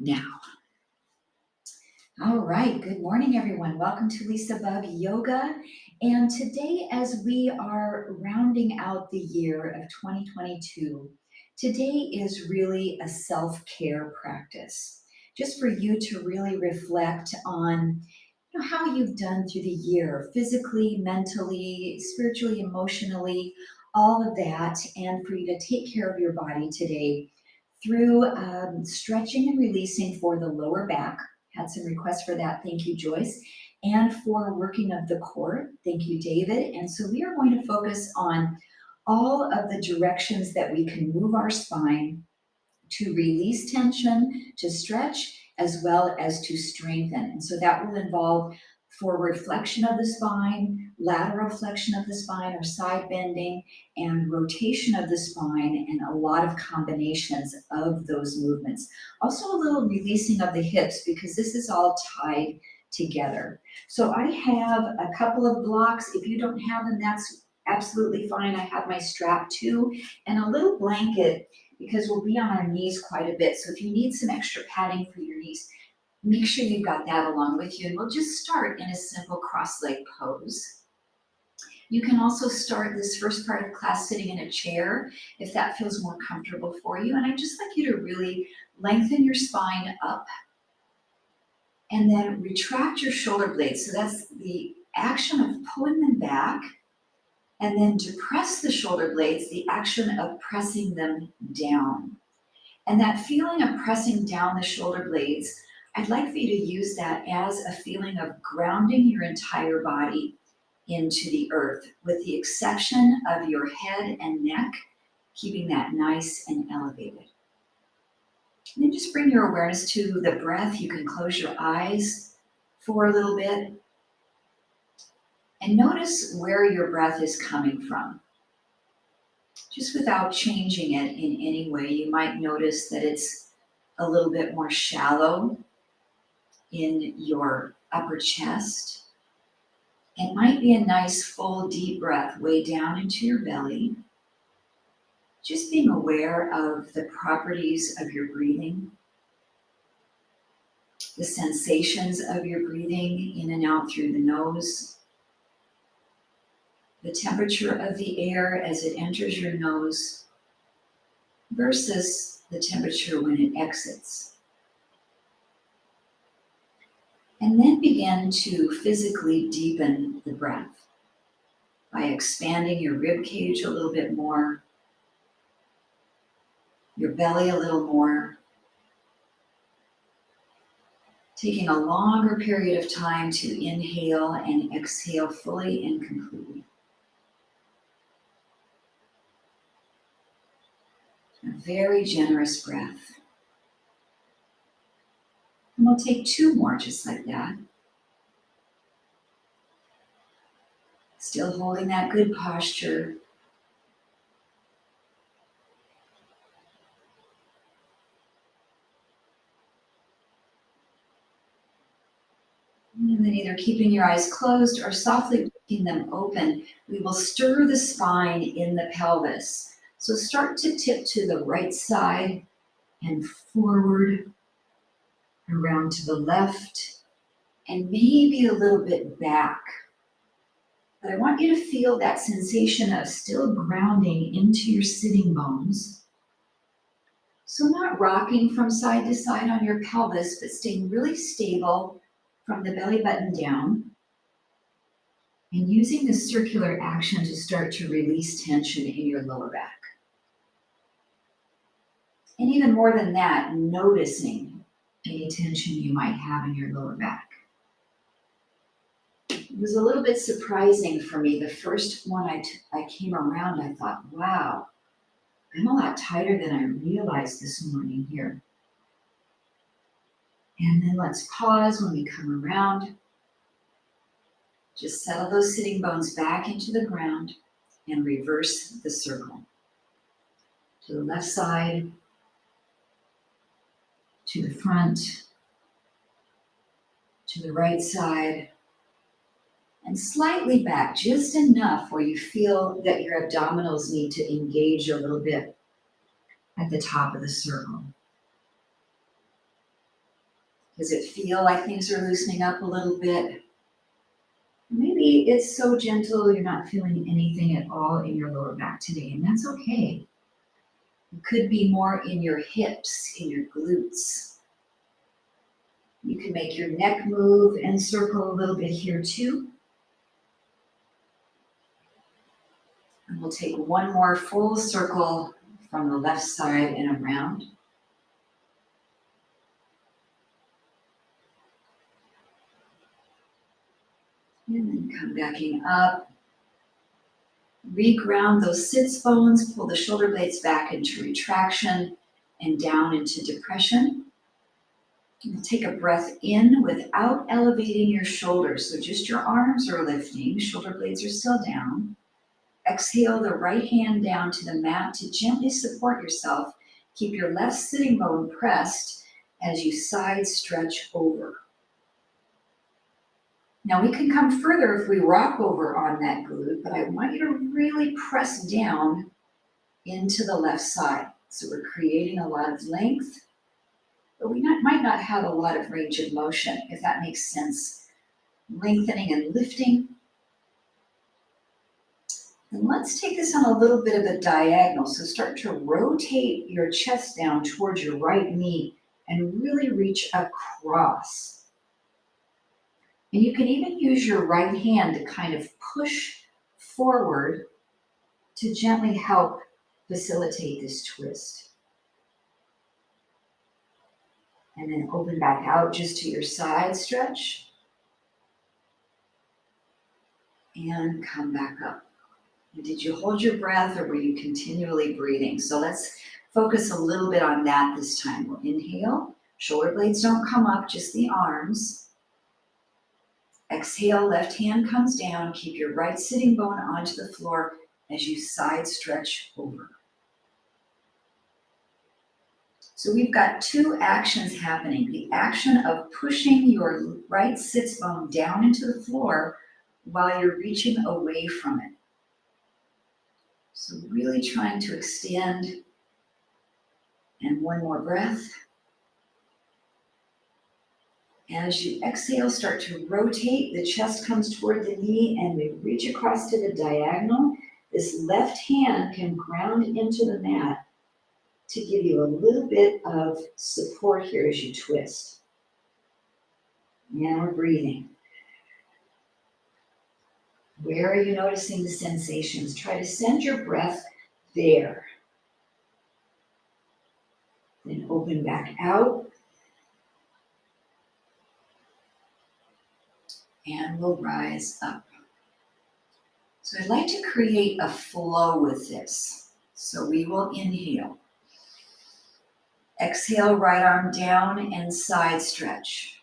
now. All right, good morning, everyone. Welcome to LisaBug Yoga. And today, as we are rounding out the year of 2022, today is really a self-care practice, just for you to really reflect on how you've done through the year, physically, mentally, spiritually, emotionally, all of that, and for you to take care of your body today through stretching and releasing for the lower back. Had some requests for that. Thank you, Joyce. And for working of the core. Thank you, David. And so we are going to focus on all of the directions that we can move our spine to release tension, to stretch, as well as to strengthen. And so that will involve forward flexion of the spine, lateral flexion of the spine or side bending, and rotation of the spine, and a lot of combinations of those movements. Also a little releasing of the hips because this is all tied together. So I have a couple of blocks. If you don't have them, that's absolutely fine. I have my strap too, and a little blanket because we'll be on our knees quite a bit. So if you need some extra padding for your knees, make sure you've got that along with you. And we'll just start in a simple cross-leg pose. You can also start this first part of class sitting in a chair if that feels more comfortable for you. And I'd just like you to really lengthen your spine up and then retract your shoulder blades. So that's the action of pulling them back, and then to press the shoulder blades, the action of pressing them down. And that feeling of pressing down the shoulder blades, I'd like for you to use that as a feeling of grounding your entire body into the earth, with the exception of your head and neck, keeping that nice and elevated. And then just bring your awareness to the breath. You can close your eyes for a little bit and notice where your breath is coming from. Just without changing it in any way, you might notice that it's a little bit more shallow in your upper chest. It might be a nice full deep breath way down into your belly. Just being aware of the properties of your breathing, the sensations of your breathing in and out through the nose, the temperature of the air as it enters your nose versus the temperature when it exits. And then begin to physically deepen the breath by expanding your rib cage a little bit more, your belly a little more, taking a longer period of time to inhale and exhale fully and completely. A very generous breath. And we'll take two more just like that. Still holding that good posture. And then either keeping your eyes closed or softly keeping them open, we will stir the spine in the pelvis. So start to tip to the right side and forward, around to the left, and maybe a little bit back. But I want you to feel that sensation of still grounding into your sitting bones. So not rocking from side to side on your pelvis, but staying really stable from the belly button down. And using this circular action to start to release tension in your lower back. And even more than that, noticing any tension you might have in your lower back. It was a little bit surprising for me. The first one I came around, I thought, wow, I'm a lot tighter than I realized this morning here. And then let's pause when we come around. Just settle those sitting bones back into the ground and reverse the circle. To the left side, to the front, to the right side, and slightly back, just enough where you feel that your abdominals need to engage a little bit at the top of the circle. Does it feel like things are loosening up a little bit? Maybe it's so gentle you're not feeling anything at all in your lower back today, and that's okay. It could be more in your hips, in your glutes. You can make your neck move and circle a little bit here too. And we'll take one more full circle from the left side and around. And then come backing up. Reground those sits bones, pull the shoulder blades back into retraction and down into depression. You'll take a breath in without elevating your shoulders. So just your arms are lifting, shoulder blades are still down. Exhale the right hand down to the mat to gently support yourself. Keep your left sitting bone pressed as you side stretch over. Now we can come further if we rock over on that glute, but I want you to really press down into the left side. So we're creating a lot of length, but we might not have a lot of range of motion, if that makes sense. Lengthening and lifting. And let's take this on a little bit of a diagonal. So start to rotate your chest down towards your right knee and really reach across. And you can even use your right hand to kind of push forward to gently help facilitate this twist. And then open back out just to your side stretch. And come back up. Did you hold your breath or were you continually breathing? So let's focus a little bit on that this time. We'll inhale, shoulder blades don't come up, just the arms. Exhale, left hand comes down, keep your right sitting bone onto the floor as you side stretch over. So we've got two actions happening. The action of pushing your right sits bone down into the floor while you're reaching away from it. So really trying to extend. And one more breath. As you exhale, start to rotate. The chest comes toward the knee and we reach across to the diagonal. This left hand can ground into the mat to give you a little bit of support here as you twist. And we're breathing. Where are you noticing the sensations? Try to send your breath there. Then open back out. And we'll rise up. So I'd like to create a flow with this. So we will inhale. Exhale, right arm down and side stretch.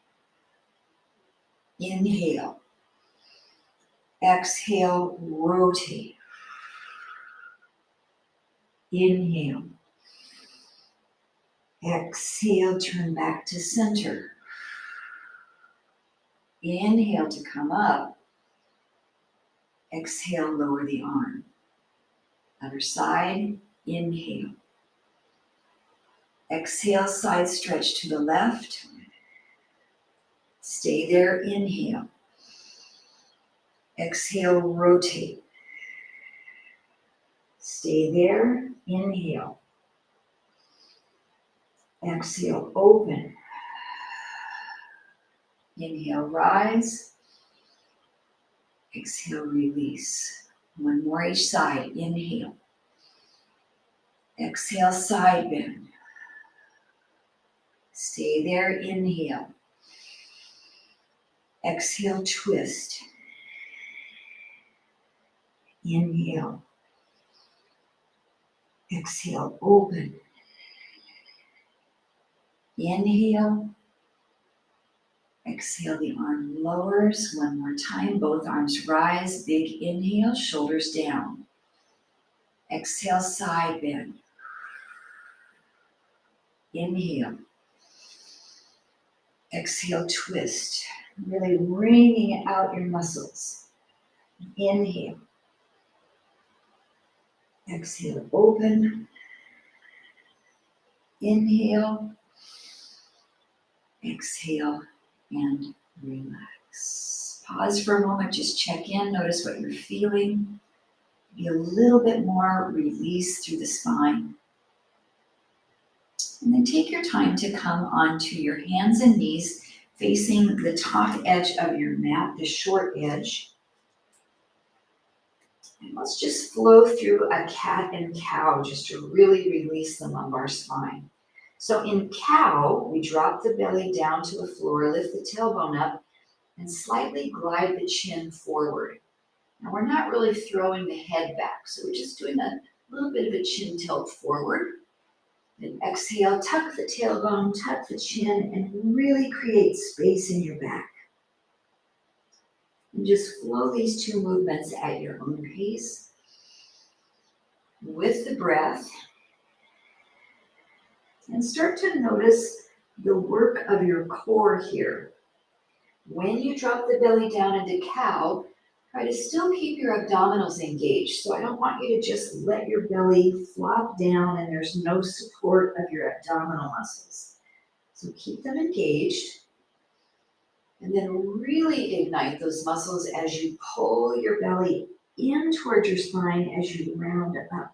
Inhale. Exhale, rotate. Inhale. Exhale, turn back to center. Inhale to come up. Exhale, lower the arm. Other side, inhale. Exhale, side stretch to the left. Stay there, inhale. Exhale, rotate. Stay there, inhale. Exhale, open. Inhale, rise. Exhale, release. One more each side, inhale. Exhale, side bend. Stay there, inhale. Exhale, twist. Inhale. Exhale, open. Inhale. Exhale, the arm lowers. One more time, both arms rise. Big inhale, shoulders down. Exhale, side bend. Inhale. Exhale, twist. Really wringing out your muscles. Inhale. Exhale, open. Inhale. Exhale and relax. Pause for a moment, just check in, notice what you're feeling. Be a little bit more release through the spine. And then take your time to come onto your hands and knees facing the top edge of your mat, the short edge. And let's just flow through a cat and cow just to really release the lumbar spine. So in cow, we drop the belly down to the floor, lift the tailbone up, and slightly glide the chin forward. Now we're not really throwing the head back, so we're just doing a little bit of a chin tilt forward. Then exhale, tuck the tailbone, tuck the chin, and really create space in your back. And just flow these two movements at your own pace with the breath. And start to notice the work of your core here. When you drop the belly down into cow, try to still keep your abdominals engaged. So I don't want you to just let your belly flop down and there's no support of your abdominal muscles. So keep them engaged. And then really ignite those muscles as you pull your belly in towards your spine as you round up.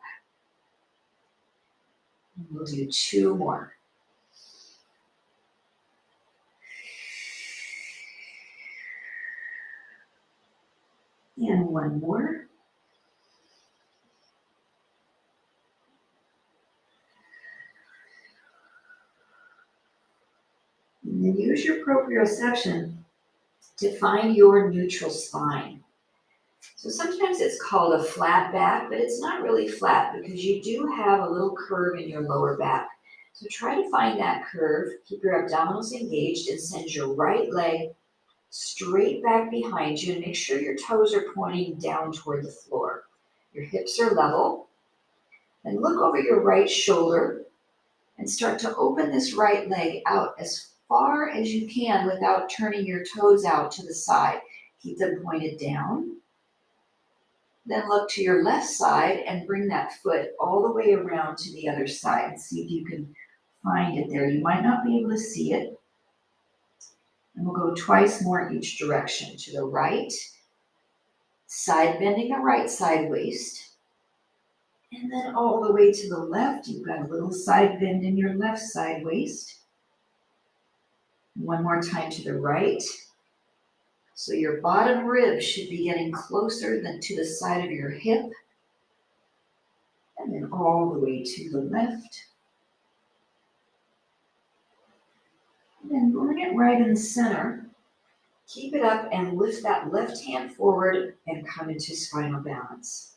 And we'll do 2 more. And 1 more. And then use your proprioception to find your neutral spine. So sometimes it's called a flat back, but it's not really flat because you do have a little curve in your lower back. So try to find that curve, keep your abdominals engaged, and send your right leg straight back behind you, and make sure your toes are pointing down toward the floor. Your hips are level. And look over your right shoulder and start to open this right leg out as far as you can without turning your toes out to the side. Keep them pointed down. Then look to your left side and bring that foot all the way around to the other side. See if you can find it there. You might not be able to see it. And we'll go twice more each direction. To the right, side bending the right side waist. And then all the way to the left, you've got a little side bend in your left side waist. 1 more time to the right. So your bottom rib should be getting closer than to the side of your hip. And then all the way to the left. And then bring it right in the center. Keep it up and lift that left hand forward and come into spinal balance.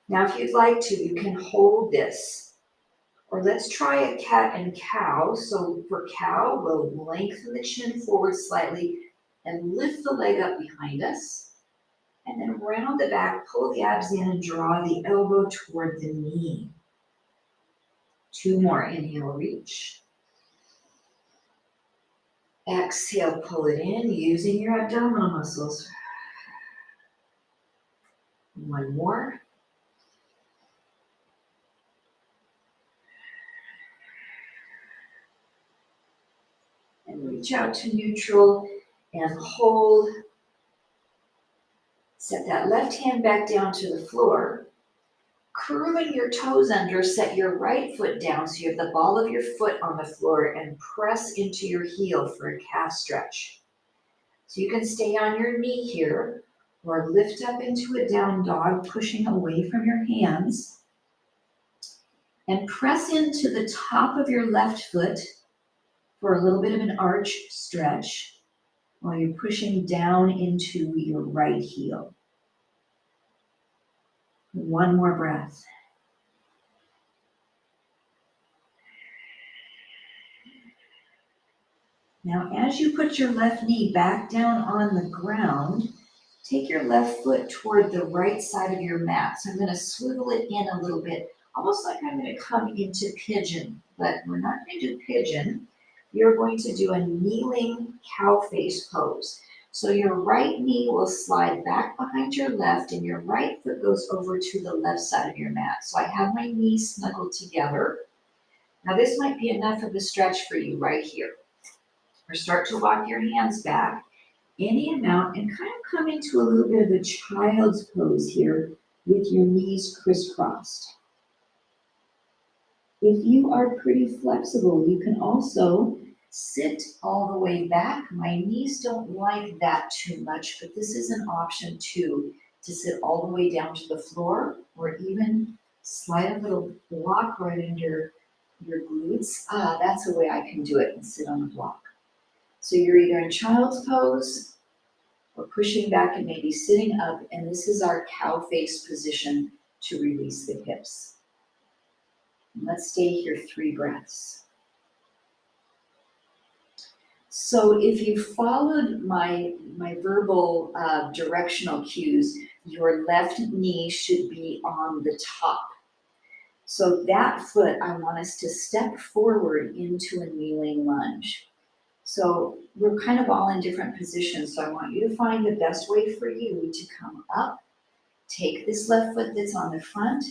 Now if you'd like to, you can hold this. Or let's try a cat and cow. So for cow, we'll lengthen the chin forward slightly and lift the leg up behind us. And then round the back, pull the abs in and draw the elbow toward the knee. 2 more. Inhale, reach. Exhale, pull it in using your abdominal muscles. 1 more. And reach out to neutral and hold. Set that left hand back down to the floor. Curling your toes under, set your right foot down so you have the ball of your foot on the floor and press into your heel for a calf stretch. So you can stay on your knee here or lift up into a down dog, pushing away from your hands. And press into the top of your left foot for a little bit of an arch stretch while you're pushing down into your right heel. 1 more breath. Now, as you put your left knee back down on the ground, take your left foot toward the right side of your mat. So I'm going to swivel it in a little bit, almost like I'm going to come into pigeon, but we're not going to do pigeon. You're going to do a kneeling cow face pose. So your right knee will slide back behind your left and your right foot goes over to the left side of your mat. So I have my knees snuggled together. Now this might be enough of a stretch for you right here. Or start to walk your hands back any amount and kind of come into a little bit of a child's pose here with your knees crisscrossed. If you are pretty flexible, you can also sit all the way back. My knees don't like that too much, but this is an option too, to sit all the way down to the floor or even slide a little block right under your glutes. That's a way I can do it and sit on a block. So you're either in child's pose or pushing back and maybe sitting up, and this is our cow face position to release the hips. Let's stay here 3 breaths. So if you followed my verbal directional cues, your left knee should be on the top. So that foot, I want us to step forward into a kneeling lunge. So we're kind of all in different positions, so I want you to find the best way for you to come up. Take this left foot that's on the front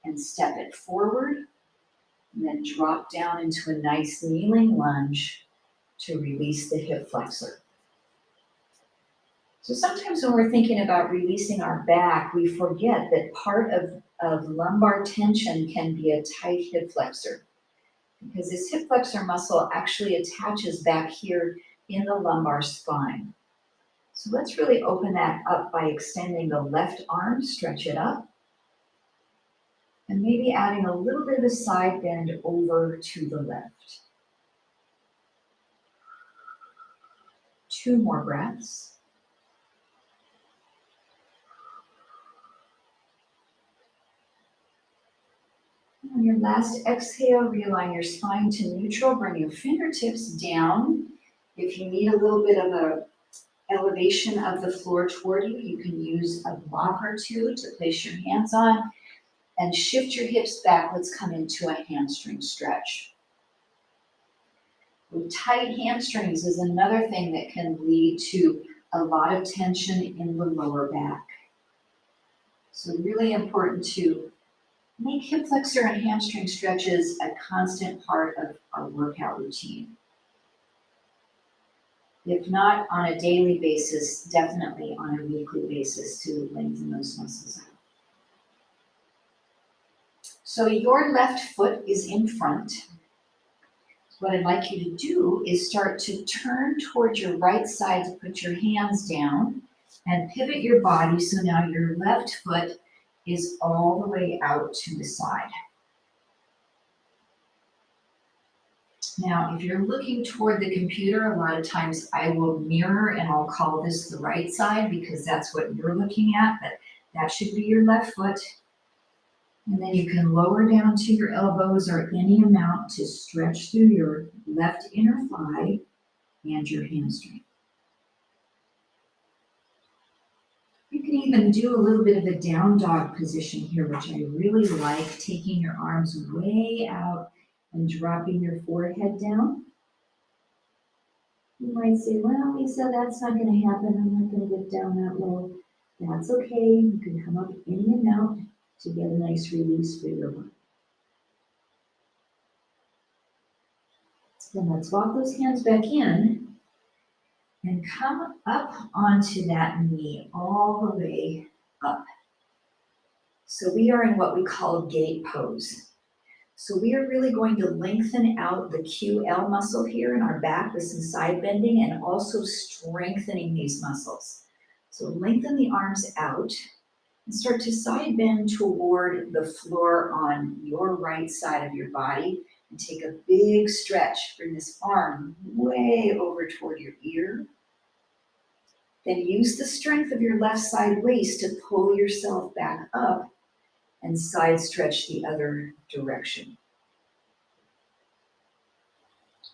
and step it forward, and then drop down into a nice kneeling lunge to release the hip flexor. So sometimes when we're thinking about releasing our back, we forget that part of lumbar tension can be a tight hip flexor, because this hip flexor muscle actually attaches back here in the lumbar spine. So let's really open that up by extending the left arm, stretch it up, and maybe adding a little bit of a side bend over to the left. 2 more breaths. On your last exhale, realign your spine to neutral. Bring your fingertips down. If you need a little bit of a elevation of the floor toward you, you can use a block or two to place your hands on and shift your hips back. Let's come into a hamstring stretch. With tight hamstrings is another thing that can lead to a lot of tension in the lower back. So really important to make hip flexor and hamstring stretches a constant part of our workout routine. If not on a daily basis, definitely on a weekly basis to lengthen those muscles out. So your left foot is in front. What I'd like you to do is start to turn towards your right side to put your hands down and pivot your body so now your left foot is all the way out to the side. Now, if you're looking toward the computer, a lot of times I will mirror and I'll call this the right side because that's what you're looking at, but that should be your left foot. And then you can lower down to your elbows or any amount to stretch through your left inner thigh and your hamstring. You can even do a little bit of a down dog position here, which I really like, taking your arms way out and dropping your forehead down. You might say, well, Lisa, that's not going to happen. I'm not going to get down that low. That's okay. You can come up any amount to get a nice release for your body. Then let's walk those hands back in and come up onto that knee all the way up. So we are in what we call gate pose. So we are really going to lengthen out the QL muscle here in our back with some side bending and also strengthening these muscles. So lengthen the arms out and start to side bend toward the floor on your right side of your body and take a big stretch. Bring this arm way over toward your ear. Then use the strength of your left side waist to pull yourself back up and side stretch the other direction.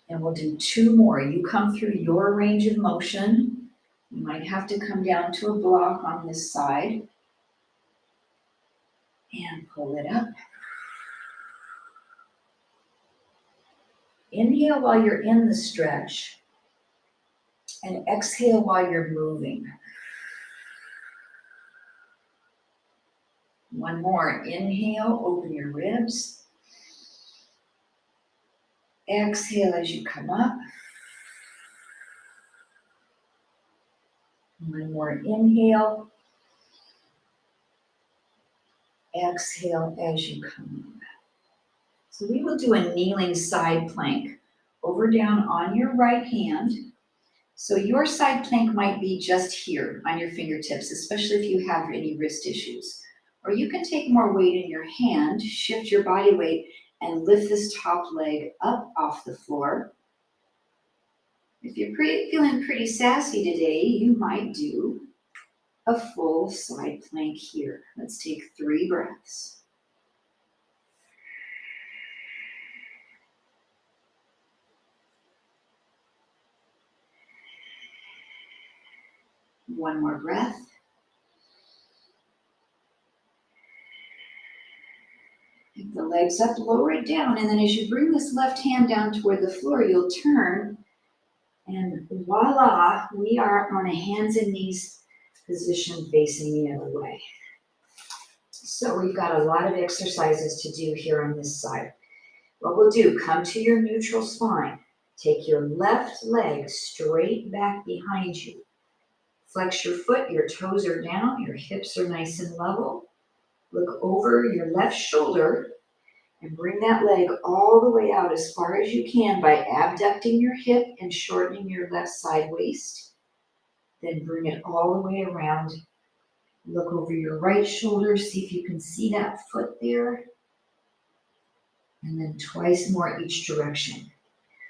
And we'll do 2 more. You come through your range of motion. You might have to come down to a block on this side and pull it up. Inhale while you're in the stretch and exhale while you're moving. 1 more. Inhale, open your ribs. Exhale as you come up. One more inhale. Exhale as you come up. So we will do a kneeling side plank. Over down on your right hand. So your side plank might be just here on your fingertips, especially if you have any wrist issues. Or you can take more weight in your hand, shift your body weight, and lift this top leg up off the floor. If you're feeling pretty sassy today, you might do a full side plank here. Let's take 3 breaths. One more breath. Pick the legs up, lower it down, and then as you bring this left hand down toward the floor, you'll turn, and voila, we are on a hands and knees position facing the other way. So we've got a lot of exercises to do here on this side. What we'll do, come to your neutral spine. Take your left leg straight back behind you. Flex your foot, your toes are down, your hips are nice and level. Look over your left shoulder and bring that leg all the way out as far as you can by abducting your hip and shortening your left side waist. Then bring it all the way around. Look over your right shoulder, see if you can see that foot there. And then twice more each direction.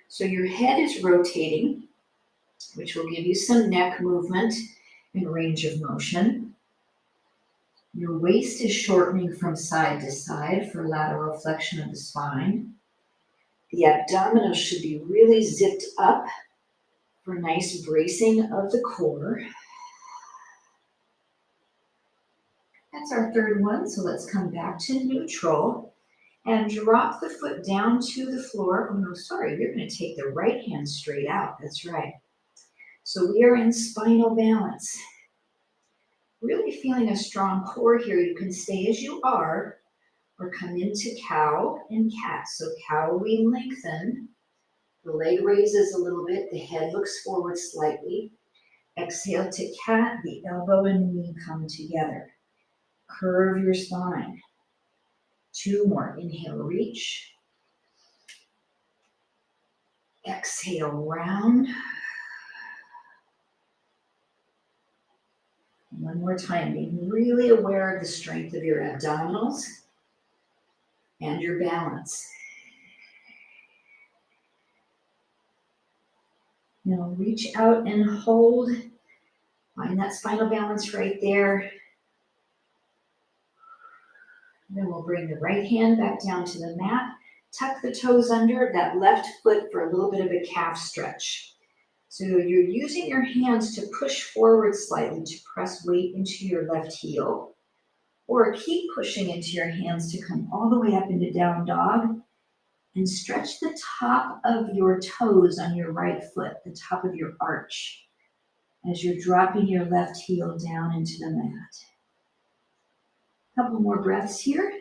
So your head is rotating, which will give you some neck movement and range of motion. Your waist is shortening from side to side for lateral flexion of the spine. The abdominals should be really zipped up for nice bracing of the core. That's our third one, so let's come back to neutral and drop the foot down to the floor. Oh no, sorry, you're going to take the right hand straight out. That's right. So we are in spinal balance. Really feeling a strong core here. You can stay as you are or come into cow and cat. So cow, we lengthen. The leg raises a little bit. The head looks forward slightly. Exhale to cat. The elbow and knee come together. Curve your spine. 2 more. Inhale, reach. Exhale, round. One more time, being really aware of the strength of your abdominals and your balance. Now reach out and hold. Find that spinal balance right there. Then we'll bring the right hand back down to the mat. Tuck the toes under that left foot for a little bit of a calf stretch. So you're using your hands to push forward slightly to press weight into your left heel. Or keep pushing into your hands to come all the way up into down dog. And stretch the top of your toes on your right foot, the top of your arch, as you're dropping your left heel down into the mat. A couple more breaths here.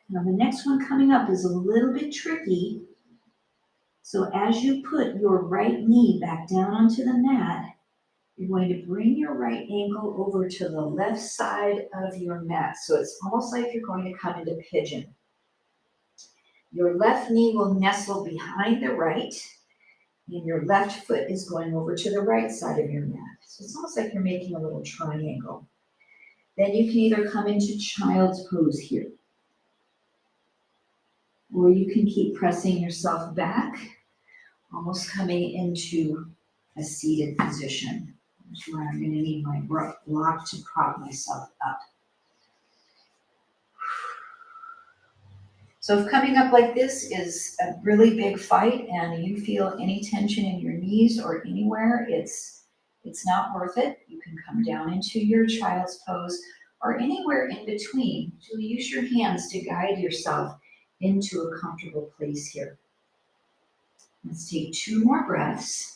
Now the next one coming up is a little bit tricky. So as you put your right knee back down onto the mat, you're going to bring your right ankle over to the left side of your mat. So it's almost like you're going to come into pigeon. Your left knee will nestle behind the right, and your left foot is going over to the right side of your mat. So it's almost like you're making a little triangle. Then you can either come into child's pose here, or you can keep pressing yourself back, almost coming into a seated position. That's where I'm going to need my block to prop myself up. So if coming up like this is a really big fight and you feel any tension in your knees or anywhere, it's not worth it. You can come down into your child's pose or anywhere in between. So use your hands to guide yourself into a comfortable place here. Let's take 2 more breaths.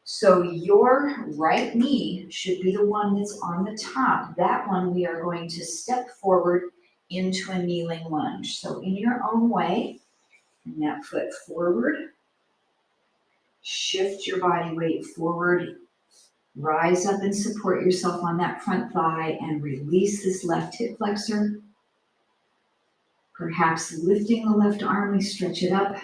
So your right knee should be the one that's on the top. That one we are going to step forward into a kneeling lunge. So in your own way, bring that foot forward, shift your body weight forward, rise up and support yourself on that front thigh and release this left hip flexor. Perhaps lifting the left arm, we stretch it up.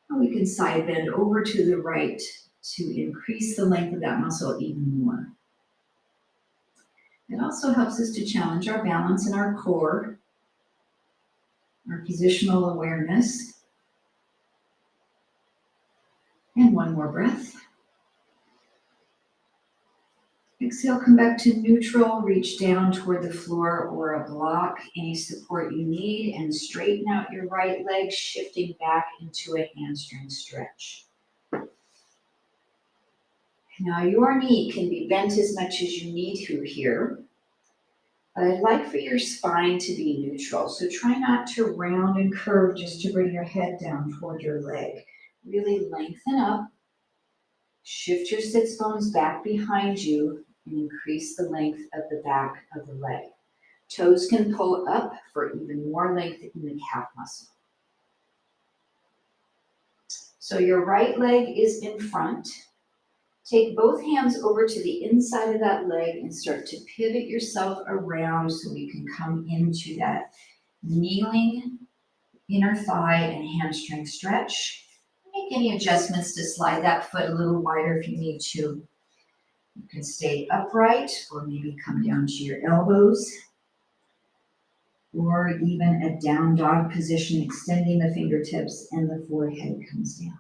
And we can side bend over to the right to increase the length of that muscle even more. It also helps us to challenge our balance and our core, our positional awareness. And one more breath. Exhale, come back to neutral, reach down toward the floor or a block, any support you need, and straighten out your right leg, shifting back into a hamstring stretch. Now your knee can be bent as much as you need to here, but I'd like for your spine to be neutral. So try not to round and curve just to bring your head down toward your leg. Really lengthen up, shift your sits bones back behind you, and increase the length of the back of the leg. Toes can pull up for even more length in the calf muscle. So your right leg is in front. Take both hands over to the inside of that leg and start to pivot yourself around so we can come into that kneeling inner thigh and hamstring stretch. Make any adjustments to slide that foot a little wider if you need to. You can stay upright or maybe come down to your elbows, or even a down dog position, extending the fingertips and the forehead comes down.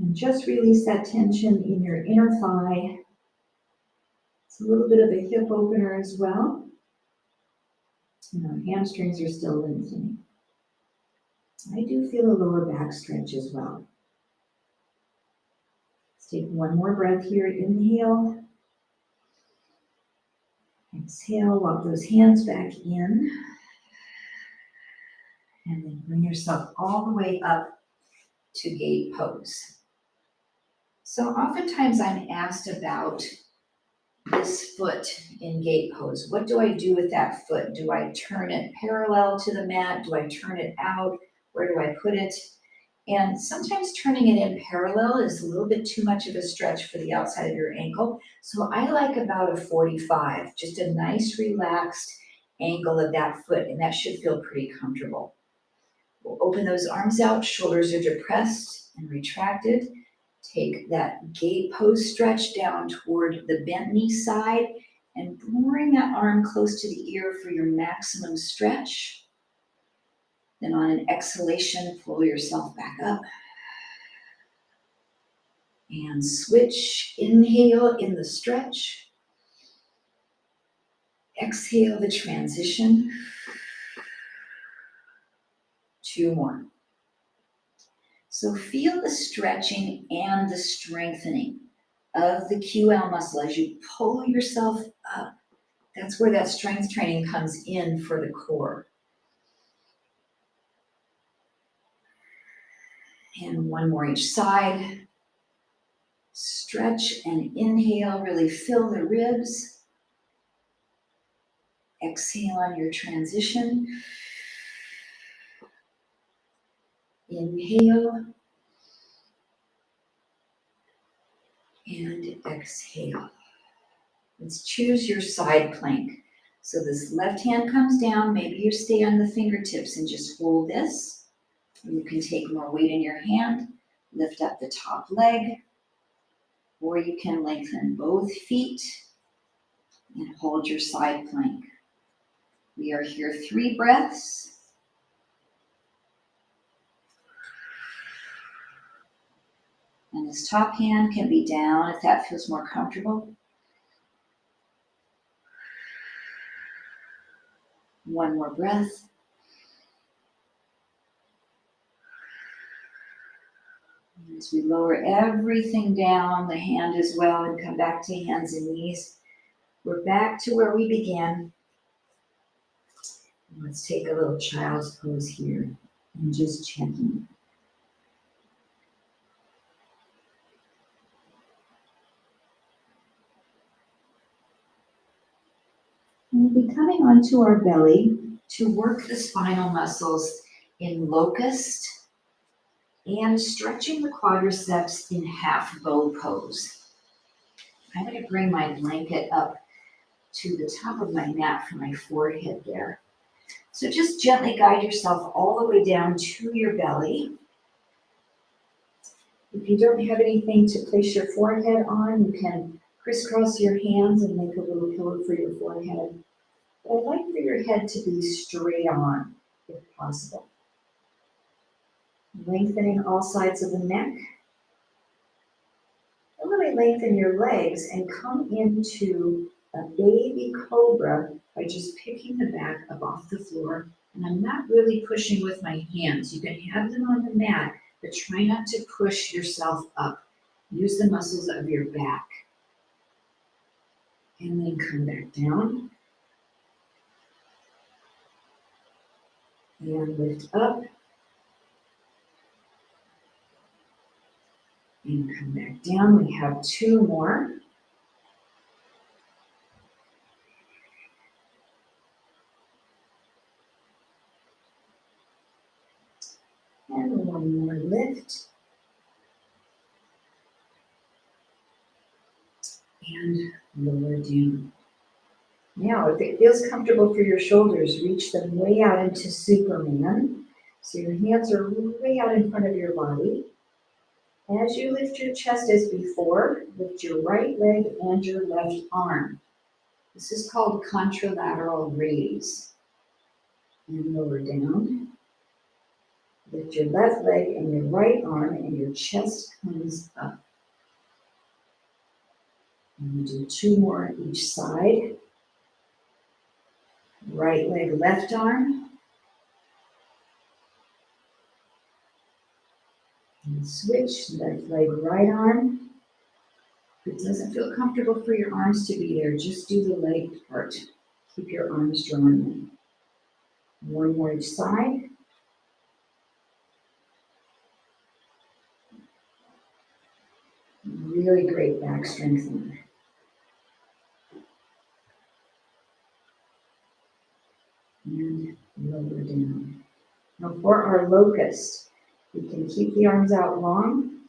And just release that tension in your inner thigh. It's a little bit of a hip opener as well. And our hamstrings are still lengthening. I do feel a lower back stretch as well. Let's take one more breath here. Inhale. Exhale, walk those hands back in. And then bring yourself all the way up to gate pose. So oftentimes I'm asked about this foot in gate pose. What do I do with that foot? Do I turn it parallel to the mat? Do I turn it out? Where do I put it? And sometimes turning it in parallel is a little bit too much of a stretch for the outside of your ankle. So I like about a 45, just a nice relaxed angle of that foot, and that should feel pretty comfortable. We'll open those arms out, shoulders are depressed and retracted. Take that gate pose stretch down toward the bent knee side and bring that arm close to the ear for your maximum stretch. Then on an exhalation, pull yourself back up. And switch, inhale in the stretch. Exhale the transition. 2 more. So feel the stretching and the strengthening of the QL muscle as you pull yourself up. That's where that strength training comes in for the core. And one more each side. Stretch and inhale, really fill the ribs. Exhale on your transition. Inhale. And exhale. Let's choose your side plank. So this left hand comes down, maybe you stay on the fingertips and just hold this. You can take more weight in your hand, lift up the top leg, or you can lengthen both feet and hold your side plank. We are here 3 breaths. And this top hand can be down if that feels more comfortable. One more breath. As we lower everything down, the hand as well, and come back to hands and knees. We're back to where we began. Let's take a little child's pose here and just check in. we'll be coming onto our belly to work the spinal muscles in locust and stretching the quadriceps in half bow pose. I'm going to bring my blanket up to the top of my mat for my forehead there. So just gently guide yourself all the way down to your belly. If you don't have anything to place your forehead on, you can crisscross your hands and make a little pillow for your forehead. But I'd like for your head to be straight on, if possible. Lengthening all sides of the neck. And really lengthen your legs and come into a baby cobra by just picking the back up off the floor. And I'm not really pushing with my hands. You can have them on the mat, but try not to push yourself up. Use the muscles of your back. And then come back down. And lift up. And come back down. We have 2 more. And 1 more lift. And lower down. Now, if it feels comfortable for your shoulders, reach them way out into Superman. So your hands are way out in front of your body. As you lift your chest as before, lift your right leg and your left arm. This is called contralateral raise. And lower down. Lift your left leg and your right arm and your chest comes up. And we do 2 more each side. Right leg, left arm. And switch, left leg, right arm. If it doesn't feel comfortable for your arms to be there, just do the leg part. Keep your arms drawn in. 1 more each side. Really great back strengthening. And lower down. Now for our locust, we can keep the arms out long.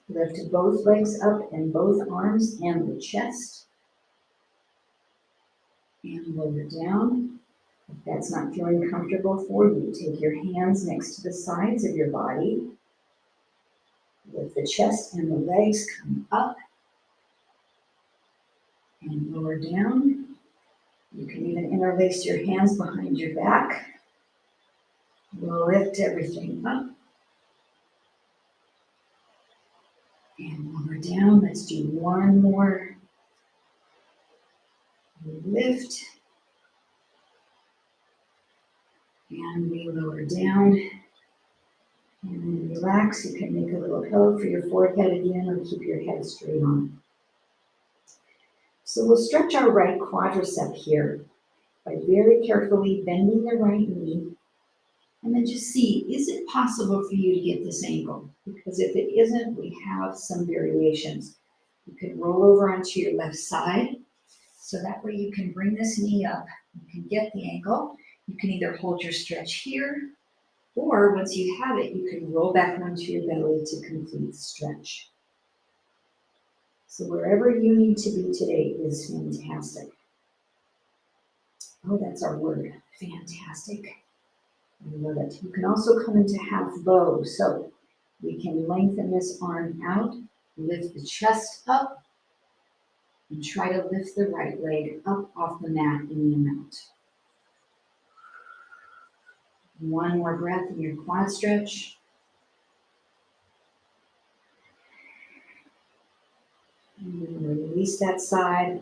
Lift both legs up and both arms and the chest. And lower down. If that's not feeling comfortable for you, take your hands next to the sides of your body. Lift the chest and the legs, come up and lower down. You can even interlace your hands behind your back. Lift everything up. And lower down. Let's do 1 more. Lift. And we lower down. And then relax. You can make a little pillow for your forehead again or keep your head straight on. So we'll stretch our right quadricep here by very carefully bending the right knee. And then just see, is it possible for you to get this angle? Because if it isn't, we have some variations. You can roll over onto your left side. So that way you can bring this knee up. You can get the angle. You can either hold your stretch here, or once you have it, you can roll back onto your belly to complete the stretch. So wherever you need to be today is fantastic. Oh, that's our word, fantastic. I love it. You can also come into half bow. So we can lengthen this arm out, lift the chest up, and try to lift the right leg up off the mat in the amount. 1 more breath in your quad stretch. And release that side.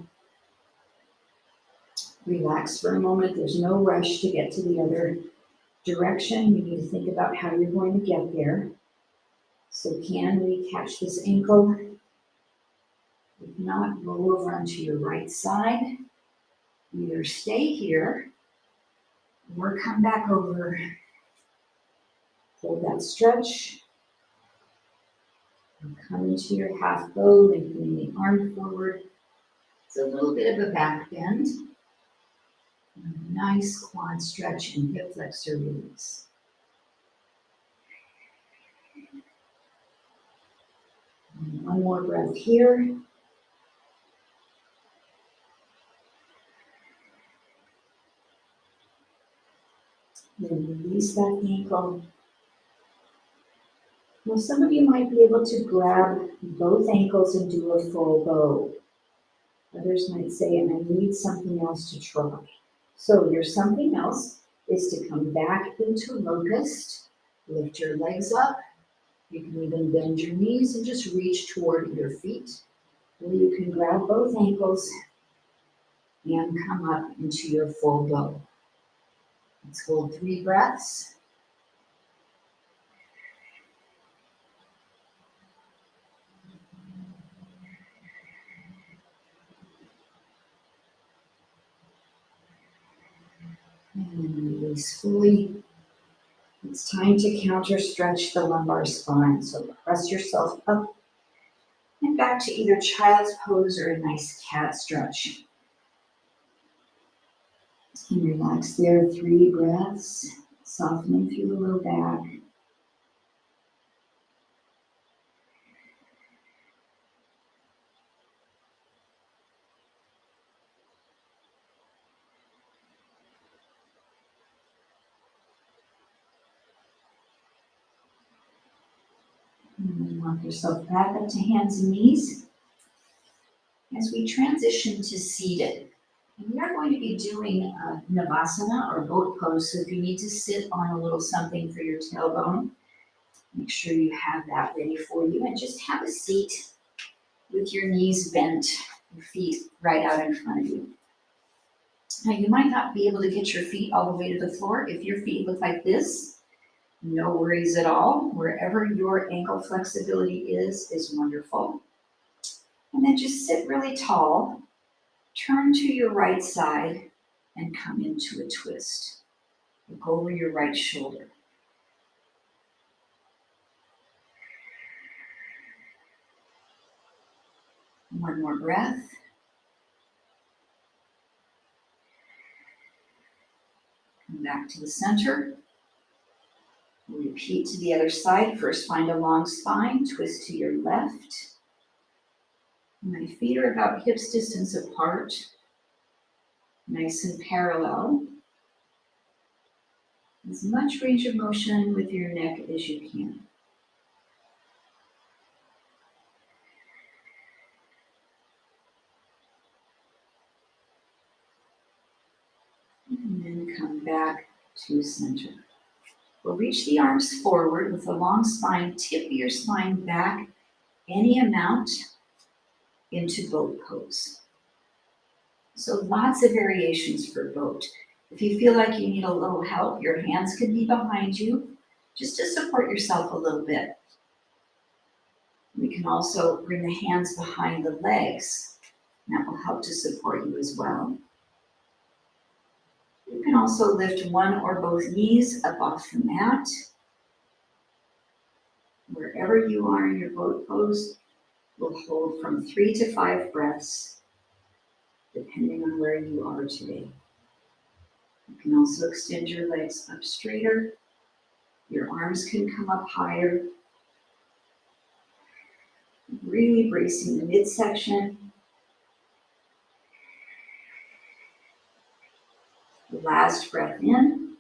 Relax for a moment. There's no rush to get to the other direction. You need to think about how you're going to get there. So can we catch this ankle? If not, roll over onto your right side. Either stay here or come back over. Hold that stretch. And come into your half bow, lengthening the arm forward. It's a little bit of a back bend. Nice quad stretch and hip flexor release. And one more breath here. Then release that ankle. Now some of you might be able to grab both ankles and do a full bow. Others might say, and I need something else to try. So your something else is to come back into locust, lift your legs up. You can even bend your knees and just reach toward your feet. Or you can grab both ankles and come up into your full bow. Let's hold 3 breaths. And release fully. It's time to counter stretch the lumbar spine. So press yourself up and back to either child's pose or a nice cat stretch. And relax there, 3 breaths, softening through the low back. And then walk yourself back up to hands and knees as we transition to seated. And we are going to be doing Navasana or boat pose. So if you need to sit on a little something for your tailbone, make sure you have that ready for you. And just have a seat with your knees bent, your feet right out in front of you. Now you might not be able to get your feet all the way to the floor. If your feet look like this, no worries at all. Wherever your ankle flexibility is wonderful. And then just sit really tall, turn to your right side, and come into a twist. Look over your right shoulder. One more breath. Come back to the center. Repeat to the other side. First, find a long spine, twist to your left. My feet are about hips distance apart, nice and parallel. As much range of motion with your neck as you can. And then come back to center. We'll reach the arms forward with a long spine. Tip your spine back any amount into boat pose. So lots of variations for boat. If you feel like you need a little help, your hands can be behind you just to support yourself a little bit. We can also bring the hands behind the legs. That will help to support you as well. You can also lift one or both knees up off the mat. Wherever you are in your boat pose, we'll hold from 3 to 5 breaths, depending on where you are today. You can also extend your legs up straighter. Your arms can come up higher. Really bracing the midsection. The last breath in.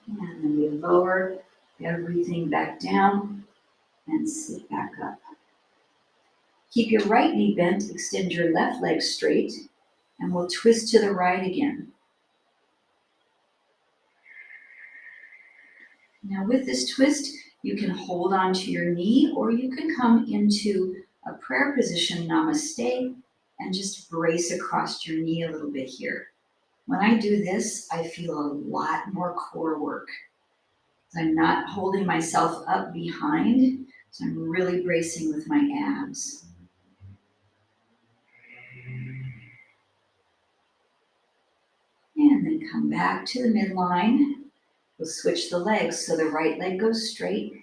And then we lower everything back down and sit back up. Keep your right knee bent, extend your left leg straight, and we'll twist to the right again. Now with this twist, you can hold on to your knee or you can come into a prayer position, namaste, and just brace across your knee a little bit here. When I do this, I feel a lot more core work. I'm not holding myself up behind, so I'm really bracing with my abs. And then come back to the midline. We'll switch the legs so the right leg goes straight,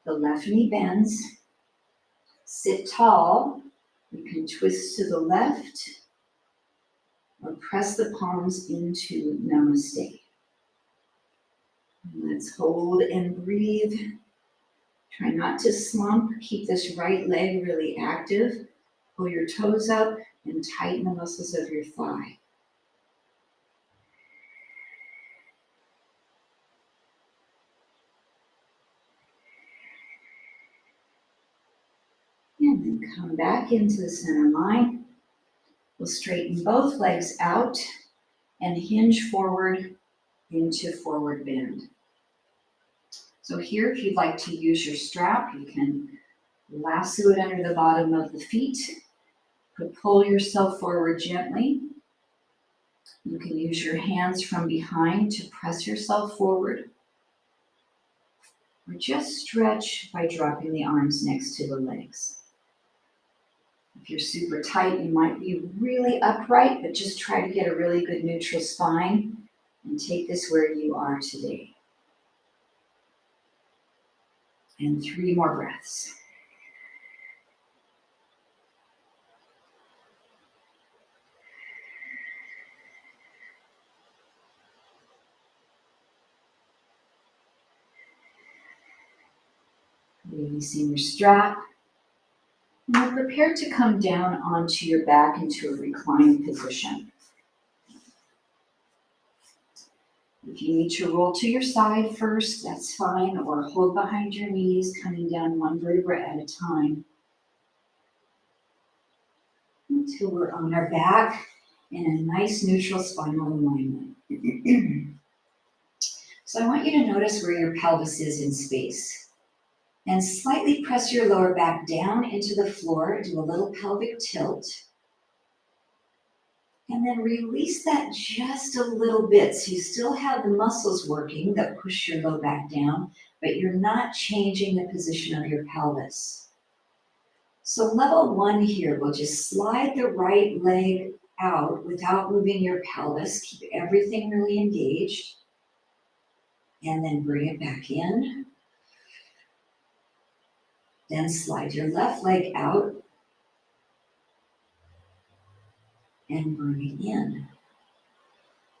the left knee bends. Sit tall, You can twist to the left or press the palms into Namaste. Let's hold and breathe. Try not to slump. Keep this right leg really active. Pull your toes up and tighten the muscles of your thigh. And then come back into the center line. We'll straighten both legs out and hinge forward into forward bend. So here, if you'd like to use your strap, you can lasso it under the bottom of the feet. Pull yourself forward gently. You can use your hands from behind to press yourself forward. Or just stretch by dropping the arms next to the legs. If you're super tight, you might be really upright, but just try to get a really good neutral spine and take this where you are today. And 3 more breaths. Releasing your strap. And you're prepared to come down onto your back into a reclined position. If you need to roll to your side first, that's fine, or hold behind your knees, coming down 1 vertebra at a time. Until we're on our back in a nice neutral spinal alignment. So I want you to notice where your pelvis is in space. And slightly press your lower back down into the floor, do a little pelvic tilt. And then release that just a little bit. So you still have the muscles working that push your low back down, but you're not changing the position of your pelvis. So level 1 here, we'll just slide the right leg out without moving your pelvis. Keep everything really engaged. And then bring it back in. Then slide your left leg out and bring it in.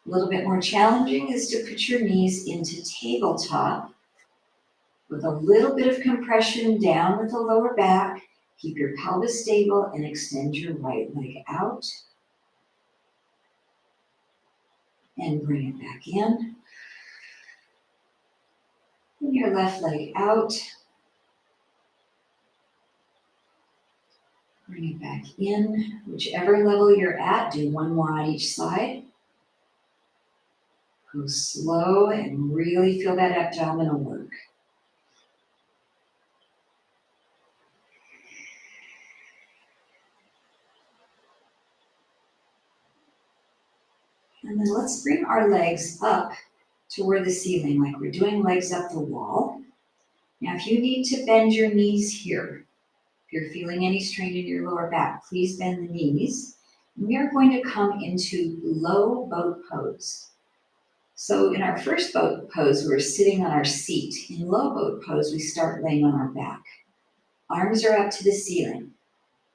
A little bit more challenging is to put your knees into tabletop with a little bit of compression down with the lower back. Keep your pelvis stable and extend your right leg out. And bring it back in. And your left leg out. Bring it back in. Whichever level you're at, do 1 more on each side. Go slow and really feel that abdominal work. And then let's bring our legs up toward the ceiling, like we're doing legs up the wall. Now, if you need to bend your knees here, if you're feeling any strain in your lower back, please bend the knees. We are going to come into low boat pose. So in our first boat pose, we're sitting on our seat. In low boat pose, we start laying on our back. Arms are up to the ceiling.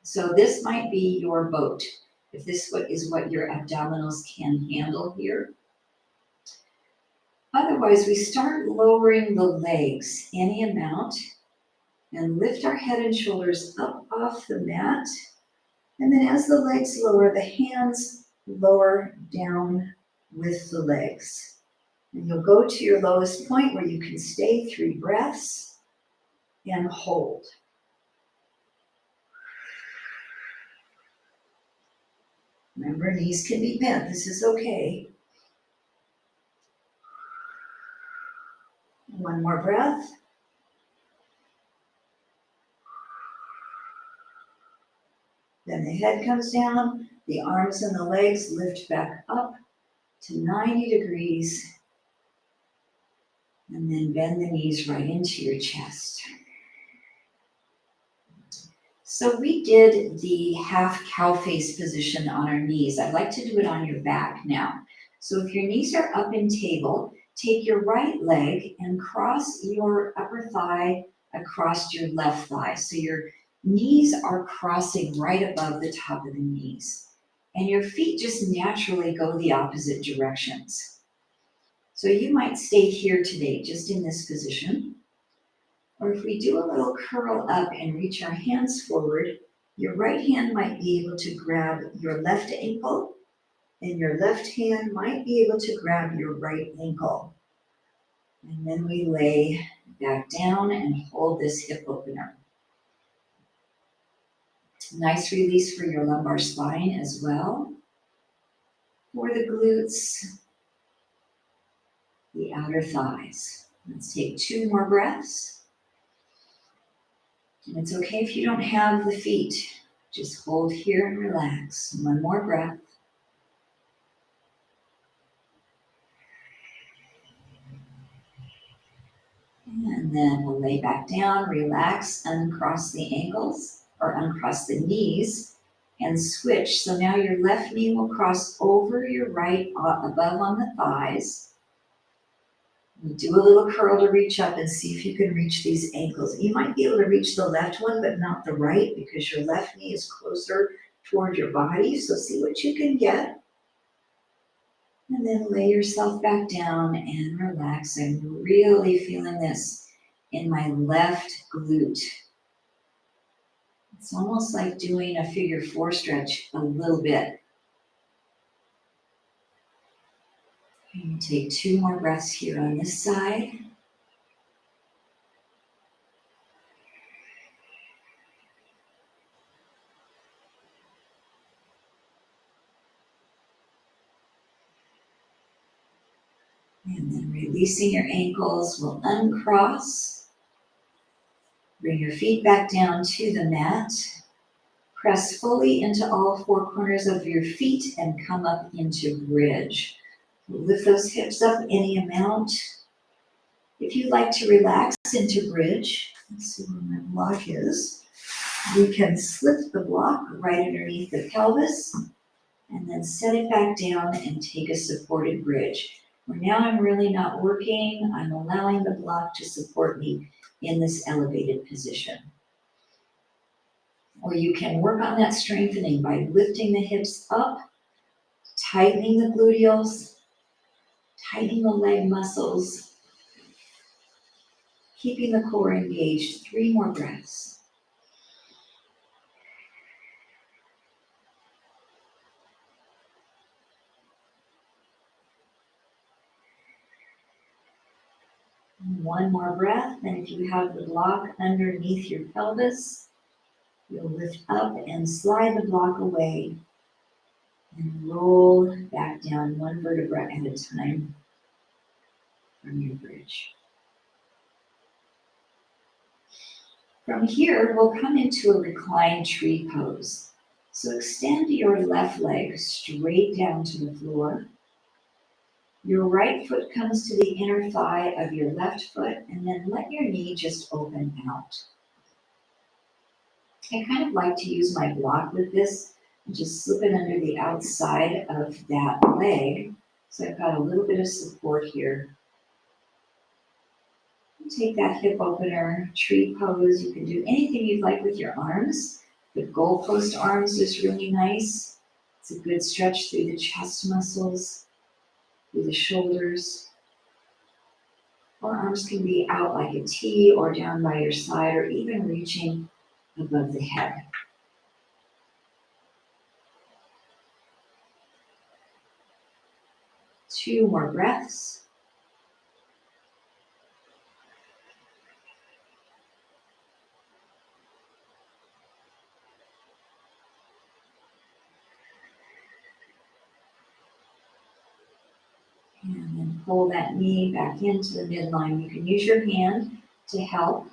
So this might be your boat, if this is what your abdominals can handle here. Otherwise, we start lowering the legs any amount and lift our head and shoulders up off the mat. And then as the legs lower, the hands lower down with the legs. And you'll go to your lowest point where you can stay 3 breaths and hold. Remember, knees can be bent. This is okay. 1 more breath. Then the head comes down, the arms and the legs lift back up to 90 degrees. And then bend the knees right into your chest. So we did the half cow face position on our knees. I'd like to do it on your back now. So if your knees are up in table, take your right leg and cross your upper thigh across your left thigh. So you're Knees are crossing right above the top of the knees, and your feet just naturally go the opposite directions. So you might stay here today, just in this position. Or if we do a little curl up and reach our hands forward, your right hand might be able to grab your left ankle, and your left hand might be able to grab your right ankle. And then we lay back down and hold this hip opener. Nice release for your lumbar spine as well. For the glutes, the outer thighs. Let's take 2 more breaths. And it's okay if you don't have the feet. Just hold here and relax. 1 more breath. And then we'll lay back down, relax, uncross the ankles or uncross the knees and switch. So now your left knee will cross over your right above on the thighs. Do a little curl to reach up and see if you can reach these ankles. You might be able to reach the left one, but not the right because your left knee is closer toward your body. So see what you can get. And then lay yourself back down and relax. I'm really feeling this in my left glute. It's almost like doing a figure 4 stretch a little bit. And take 2 more breaths here on this side. And then releasing your ankles, we'll uncross. Bring your feet back down to the mat. Press fully into all 4 corners of your feet and come up into bridge. Lift those hips up any amount. If you'd like to relax into bridge, let's see where my block is. We can slip the block right underneath the pelvis and then set it back down and take a supported bridge. Where now I'm really not working, I'm allowing the block to support me in this elevated position. Or you can work on that strengthening by lifting the hips up, tightening the gluteals, tightening the leg muscles, keeping the core engaged. 3 more breaths. And 1 more breath, and if you have the block underneath your pelvis, you'll lift up and slide the block away and roll back down 1 vertebra at a time from your bridge. From here, we'll come into a reclined tree pose. So extend your left leg straight down to the floor. Your right foot comes to the inner thigh of your left foot, and then let your knee just open out. I kind of like to use my block with this and just slip it under the outside of that leg. So I've got a little bit of support here. Take that hip opener, tree pose. You can do anything you'd like with your arms. The goalpost arms is really nice. It's a good stretch through the chest muscles, through the shoulders. Or arms can be out like a T or down by your side or even reaching above the head. Two more breaths. And then pull that knee back into the midline. You can use your hand to help.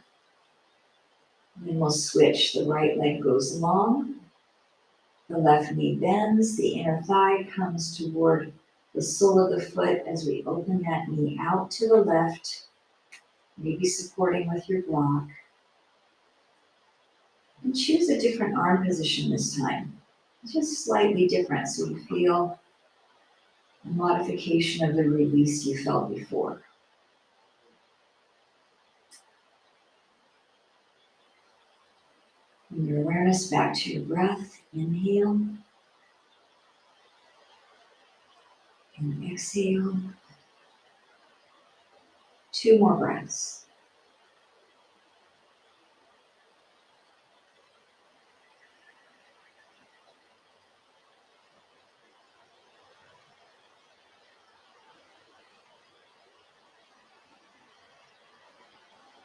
And then we'll switch. The right leg goes long. The left knee bends. The inner thigh comes toward the sole of the foot as we open that knee out to the left. Maybe supporting with your block. And choose a different arm position this time. Just slightly different so you feel a modification of the release you felt before. Bring your awareness back to your breath. Inhale and exhale. 2 more breaths.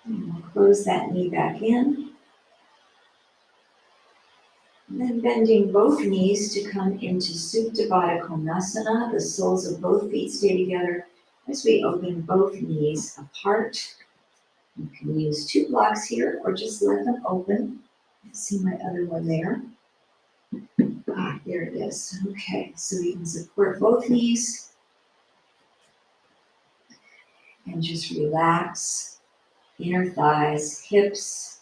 And we'll close that knee back in. And then bending both knees to come into Supta Baddha Konasana. The soles of both feet stay together as we open both knees apart. You can use 2 blocks here or just let them open. I see my other one there. There it is. Okay, so you can support both knees and just relax inner thighs, hips,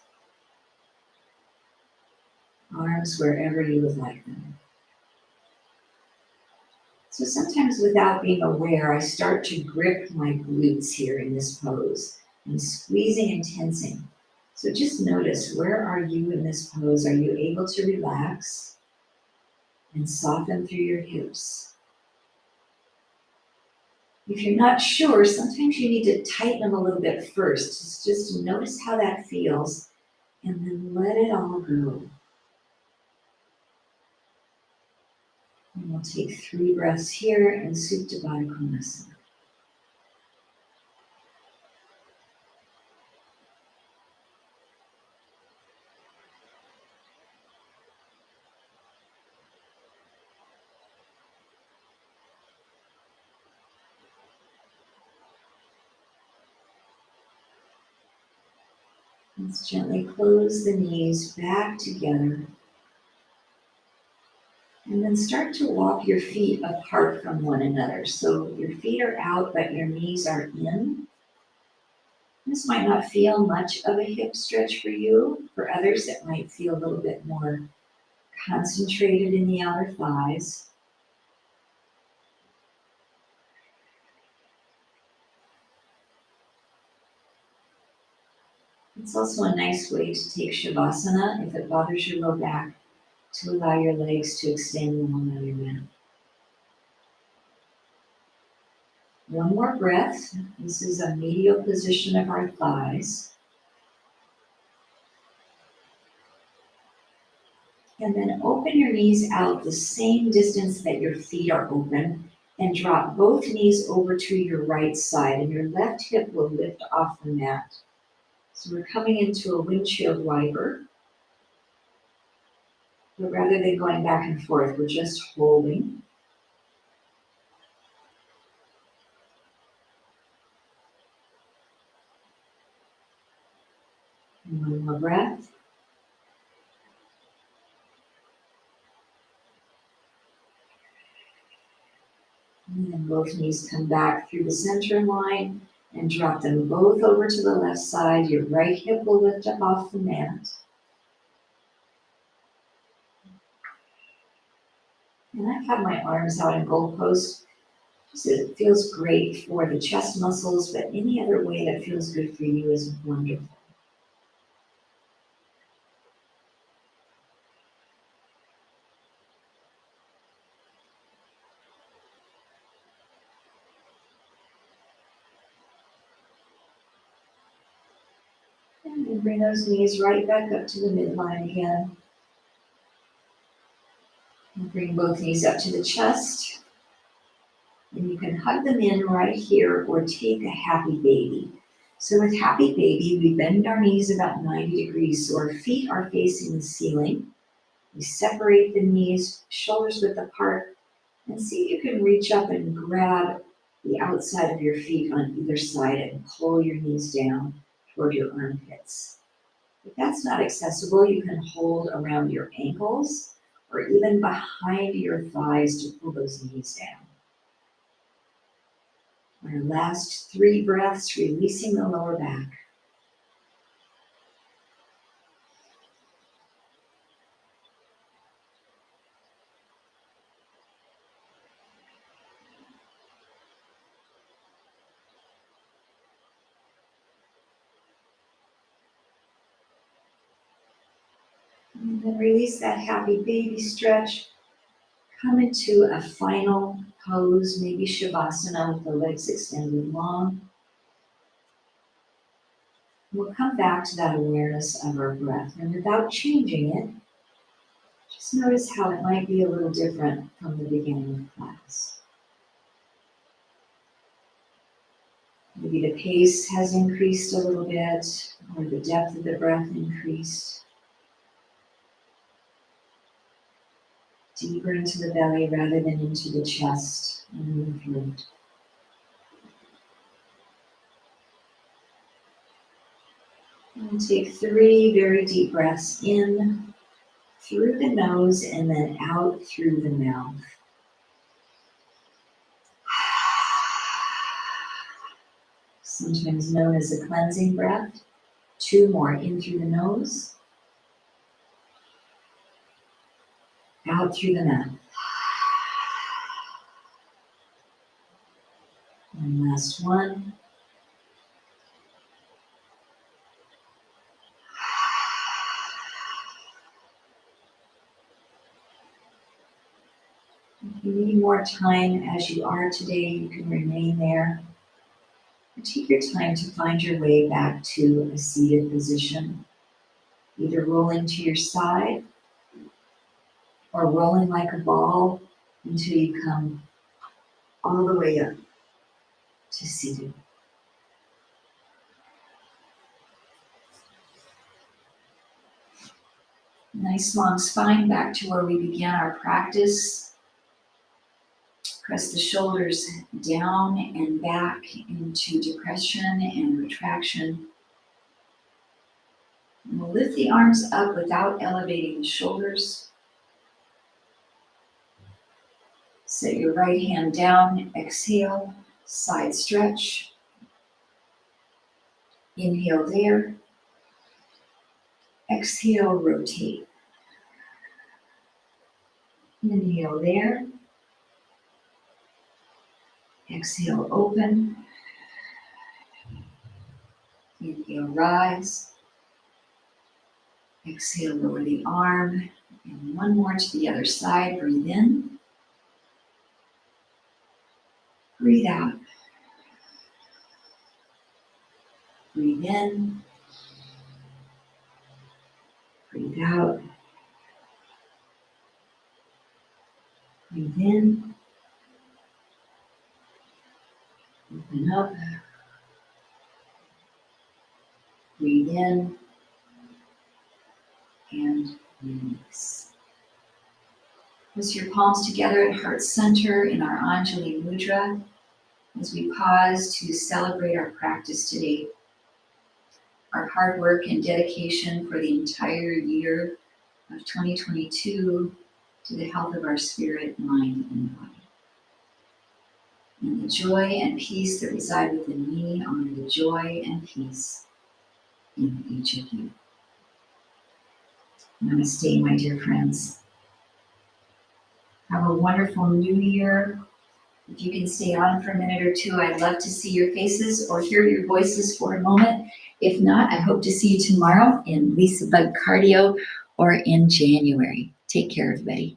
arms wherever you would like them. So sometimes without being aware, I start to grip my glutes here in this pose. I'm squeezing and tensing. So just notice, where are you in this pose? Are you able to relax and soften through your hips? If you're not sure, sometimes you need to tighten them a little bit first. Just notice how that feels and then let it all go. And we'll take 3 breaths here in Supta Baddha Konasana. Let's gently close the knees back together. And then start to walk your feet apart from one another. So your feet are out, but your knees are in. This might not feel much of a hip stretch for you. For others, it might feel a little bit more concentrated in the outer thighs. It's also a nice way to take Shavasana if it bothers your low back, to allow your legs to extend long on your mat. One more breath. This is a medial position of our thighs. And then open your knees out the same distance that your feet are open and drop both knees over to your right side, and your left hip will lift off the mat. So we're coming into a windshield wiper, but rather than going back and forth, we're just holding. And one more breath. And then both knees come back through the center line and drop them both over to the left side. Your right hip will lift up off the mat. And I've had my arms out in goalpost. It feels great for the chest muscles, but any other way that feels good for you is wonderful. And then bring those knees right back up to the midline again. And bring both knees up to the chest. And you can hug them in right here or take a happy baby. So with happy baby, we bend our knees about 90 degrees so our feet are facing the ceiling. We separate the knees, shoulders width apart, and see if you can reach up and grab the outside of your feet on either side and pull your knees down toward your armpits. If that's not accessible, you can hold around your ankles or even behind your thighs to pull those knees down. Our last 3 breaths, releasing the lower back. And then release that happy baby stretch. Come into a final pose, maybe Shavasana with the legs extended long. We'll come back to that awareness of our breath, and without changing it, just notice how it might be a little different from the beginning of class. Maybe the pace has increased a little bit, or the depth of the breath increased. Deeper into the belly rather than into the chest and the throat. And take 3 very deep breaths in through the nose and then out through the mouth. Sometimes known as a cleansing breath. 2 more in through the nose, out through the mouth. And last one. If you need more time as you are today, you can remain there. Or take your time to find your way back to a seated position, either rolling to your side or rolling like a ball until you come all the way up to seated. Nice long spine back to where we began our practice. Press the shoulders down and back into depression and retraction. And we'll lift the arms up without elevating the shoulders. Set your right hand down, exhale, side stretch. Inhale there. Exhale, rotate. Inhale there. Exhale, open. Inhale, rise. Exhale, lower the arm. And one more to the other side. Breathe in. Breathe out. Breathe in. Breathe out. Breathe in. Open up. Breathe in. And release. Press your palms together at heart center in our Anjali Mudra as we pause to celebrate our practice today. Our hard work and dedication for the entire year of 2022 to the health of our spirit, mind, and body. And the joy and peace that reside within me honor the joy and peace in each of you. Namaste, my dear friends. Have a wonderful new year. If you can stay on for a minute or two, I'd love to see your faces or hear your voices for a moment. If not, I hope to see you tomorrow in LisaBug Cardio or in January. Take care, everybody.